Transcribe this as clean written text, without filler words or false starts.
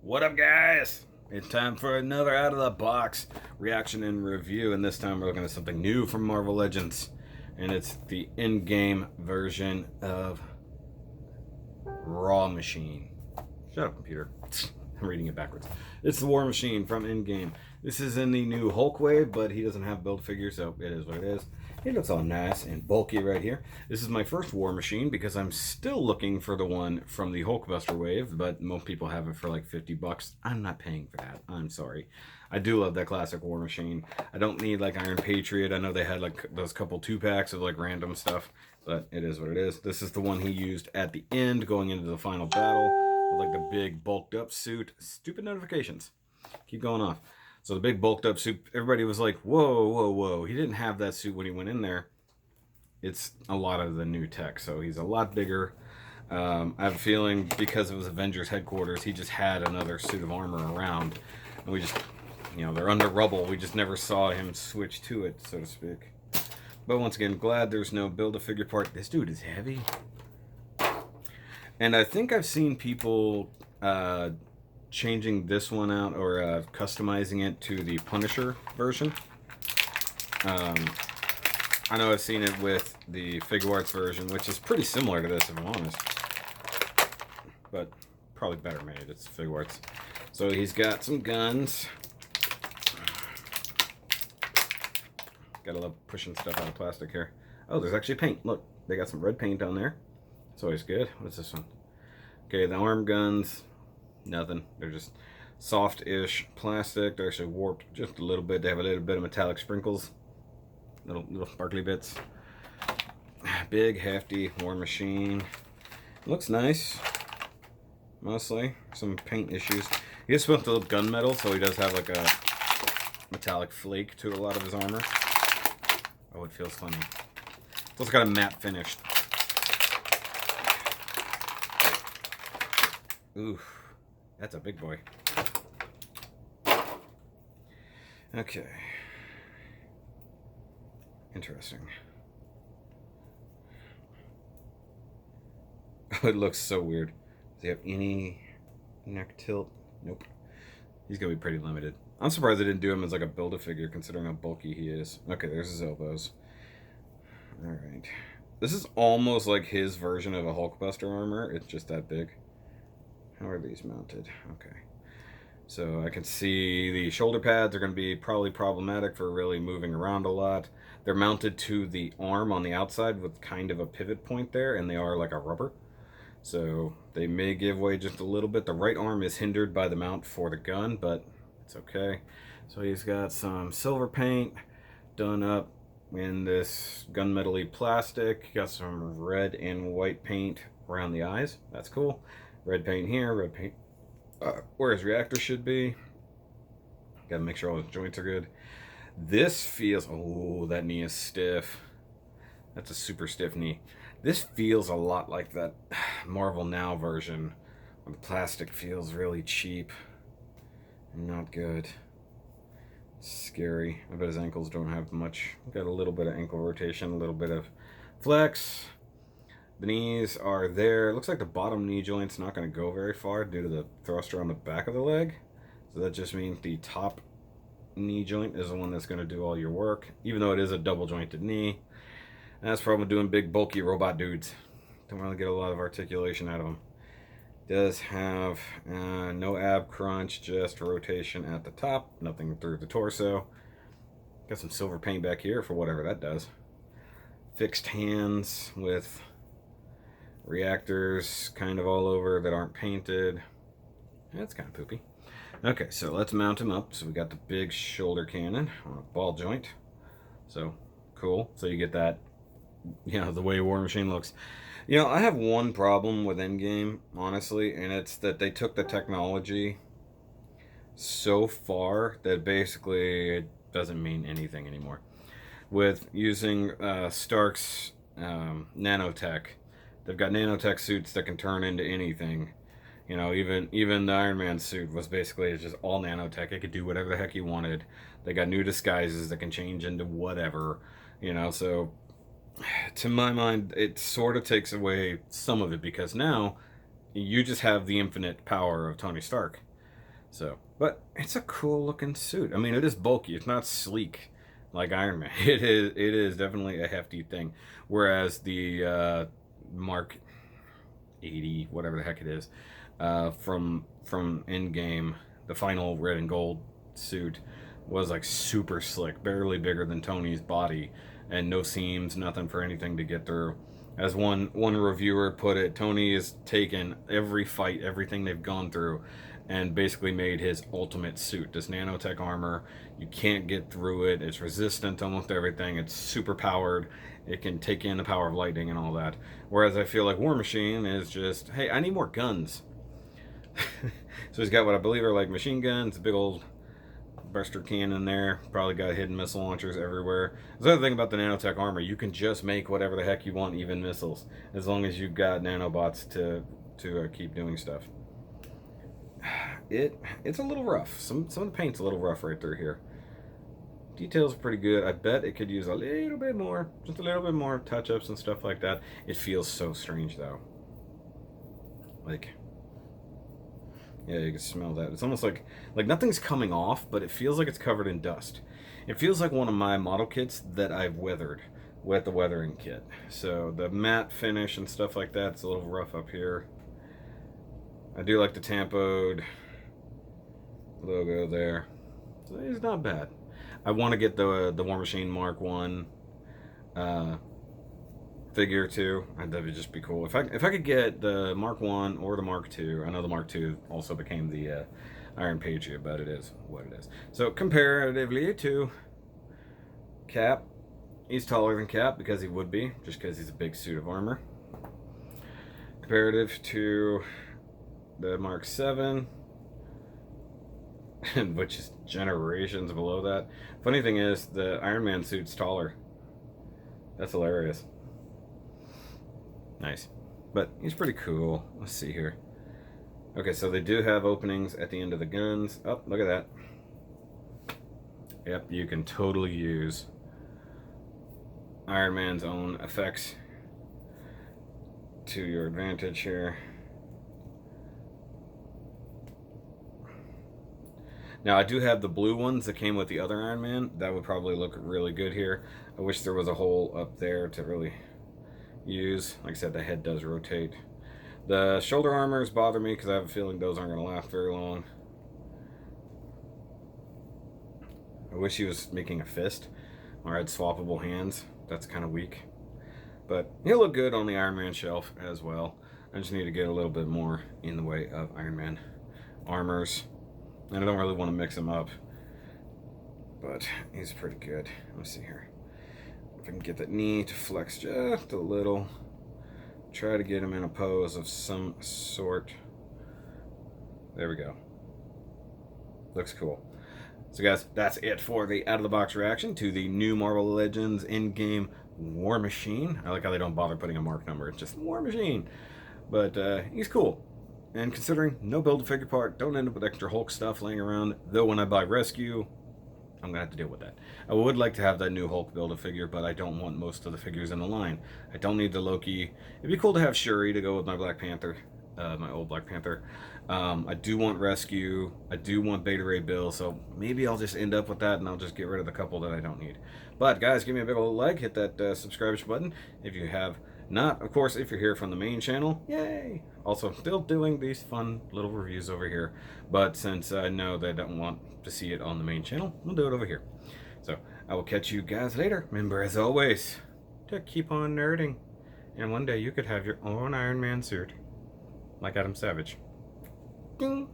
What up, guys? It's time for another out of the box reaction and review, and this time we're looking at something new from Marvel Legends, and it's the Endgame version of Raw Machine. Shut up, computer. I'm reading it backwards. It's the War Machine from Endgame. This is in the new Hulk wave, but he doesn't have build figure, so it is what it is. He looks all nice and bulky right here. This is my first War Machine because I'm still looking for the one from the Hulkbuster wave, but most people have it for like 50 bucks. I'm not paying for that. I'm sorry. I do love that classic War Machine. I don't need like Iron Patriot. I know they had like those couple 2-packs of like random stuff, but it is what it is. This is the one he used at the end going into the final battle with like the big bulked up suit. Stupid notifications. Keep going off. So the big bulked up suit, everybody was like, whoa, whoa, whoa. He didn't have that suit when he went in there. It's a lot of the new tech, so he's a lot bigger. I have a feeling because it was Avengers headquarters, he just had another suit of armor around. And we just, they're under rubble. We just never saw him switch to it, so to speak. But once again, glad there's no Build-A-Figure part. This dude is heavy. And I think I've seen people changing this one out or customizing it to the Punisher version. I know I've seen it with the Figuarts version, which is pretty similar to this, if I'm honest. But probably better made. It's Figuarts. So he's got some guns. Gotta love pushing stuff out of plastic here. Oh, there's actually paint. Look, they got some red paint on there. It's always good. What's this one? Okay, the arm guns. Nothing. They're just soft-ish plastic. They're actually warped just a little bit. They have a little bit of metallic sprinkles. Little sparkly bits. Big, hefty War Machine. Looks nice. Mostly. Some paint issues. He just went with gunmetal, so he does have like a metallic flake to a lot of his armor. Oh, it feels funny. It's also got a matte finish. Oof. That's a big boy. Okay. Interesting. Oh, it looks so weird. Does he have any neck tilt? Nope. He's gonna be pretty limited. I'm surprised they didn't do him as like a Build-A-Figure considering how bulky he is. Okay, there's his elbows. Alright. This is almost like his version of a Hulkbuster armor. It's just that big. How are these mounted? Okay. So I can see the shoulder pads are going to be probably problematic for really moving around a lot. They're mounted to the arm on the outside with kind of a pivot point there, and they are like a rubber. So they may give way just a little bit. The right arm is hindered by the mount for the gun, but it's okay. So he's got some silver paint done up in this gunmetal-y plastic. Got some red and white paint around the eyes. That's cool. Red paint here, red paint where his reactor should be. Gotta make sure all his joints are good. This feels, oh, that knee is stiff. That's a super stiff knee. This feels a lot like that Marvel Now version, where the plastic feels really cheap and not good. It's scary. I bet his ankles don't have much. Got a little bit of ankle rotation, a little bit of flex. The knees are there. It looks like the bottom knee joint's not going to go very far due to the thruster on the back of the leg. So that just means the top knee joint is the one that's going to do all your work, even though it is a double jointed knee. And that's the problem with doing big, bulky robot dudes. Don't really get a lot of articulation out of them. Does have no ab crunch, just rotation at the top, nothing through the torso. Got some silver paint back here for whatever that does. Fixed hands with reactors kind of all over that aren't painted. That's kind of poopy. Okay, so let's mount him up. So we got the big shoulder cannon on a ball joint. So cool. So you get that, the way War Machine looks. I have one problem with Endgame, honestly, and it's that they took the technology so far that basically it doesn't mean anything anymore. With using Stark's nanotech, they've got nanotech suits that can turn into anything. Even the Iron Man suit was basically just all nanotech. It could do whatever the heck he wanted. They got new disguises that can change into whatever. So to my mind, it sort of takes away some of it because now you just have the infinite power of Tony Stark. So, but it's a cool looking suit. I mean, it is bulky. It's not sleek like Iron Man. It is definitely a hefty thing. Whereas the Mark 80, whatever the heck it is, from Endgame, the final red and gold suit was like super slick, barely bigger than Tony's body, and no seams, nothing for anything to get through. As one reviewer put it, Tony has taken every fight, everything they've gone through, and basically made his ultimate suit. This nanotech armor, you can't get through it. It's resistant to almost everything. It's super powered. It can take in the power of lightning and all that. Whereas I feel like War Machine is just, hey, I need more guns. So he's got what I believe are like machine guns, a big old burster cannon there. Probably got hidden missile launchers everywhere. The other thing about the nanotech armor, you can just make whatever the heck you want, even missiles, as long as you've got nanobots to keep doing stuff. It's a little rough. Some of the paint's a little rough right through here. Details are pretty good. I bet it could use a little bit more, just a little bit more touch-ups and stuff like that. It feels so strange though. Like, yeah, you can smell that. It's almost like nothing's coming off, but it feels like it's covered in dust. It feels like one of my model kits that I've weathered with the weathering kit. So the matte finish and stuff like that, it's a little rough up here. I do like the tampoed logo there. So it's not bad. I want to get the War Machine Mark 1 figure too. That would just be cool. If I could get the Mark 1 or the Mark 2. I know the Mark 2 also became the Iron Patriot, but it is what it is. So comparatively to Cap, he's taller than Cap because he would be, just because he's a big suit of armor. Comparative to the Mark 7, which is generations below that. Funny thing is, the Iron Man suit's taller. That's hilarious. Nice. But he's pretty cool. Let's see here. Okay, so they do have openings at the end of the guns. Oh, look at that. Yep, you can totally use Iron Man's own effects to your advantage here. Now, I do have the blue ones that came with the other Iron Man. That would probably look really good here. I wish there was a hole up there to really use. Like I said, the head does rotate. The shoulder armors bother me because I have a feeling those aren't going to last very long. I wish he was making a fist or had swappable hands. That's kind of weak. But he'll look good on the Iron Man shelf as well. I just need to get a little bit more in the way of Iron Man armors. And I don't really want to mix him up. But he's pretty good. Let's see here. If I can get that knee to flex just a little. Try to get him in a pose of some sort. There we go. Looks cool. So guys, that's it for the out-of-the-box reaction to the new Marvel Legends Endgame War Machine. I like how they don't bother putting a mark number. It's just War Machine. But he's cool. And considering no build-a-figure part, don't end up with extra Hulk stuff laying around. Though when I buy Rescue, I'm going to have to deal with that. I would like to have that new Hulk Build-A-Figure, but I don't want most of the figures in the line. I don't need the Loki. It'd be cool to have Shuri to go with my Black Panther, my old Black Panther. I do want Rescue. I do want Beta Ray Bill, so maybe I'll just end up with that and I'll just get rid of the couple that I don't need. But guys, give me a big old like, hit that subscribe button if you have not. Of course, if you're here from the main channel, yay! Also, still doing these fun little reviews over here, but since I know they don't want to see it on the main channel, we'll do it over here. So, I will catch you guys later. Remember, as always, to keep on nerding. And one day you could have your own Iron Man suit, like Adam Savage. Ding!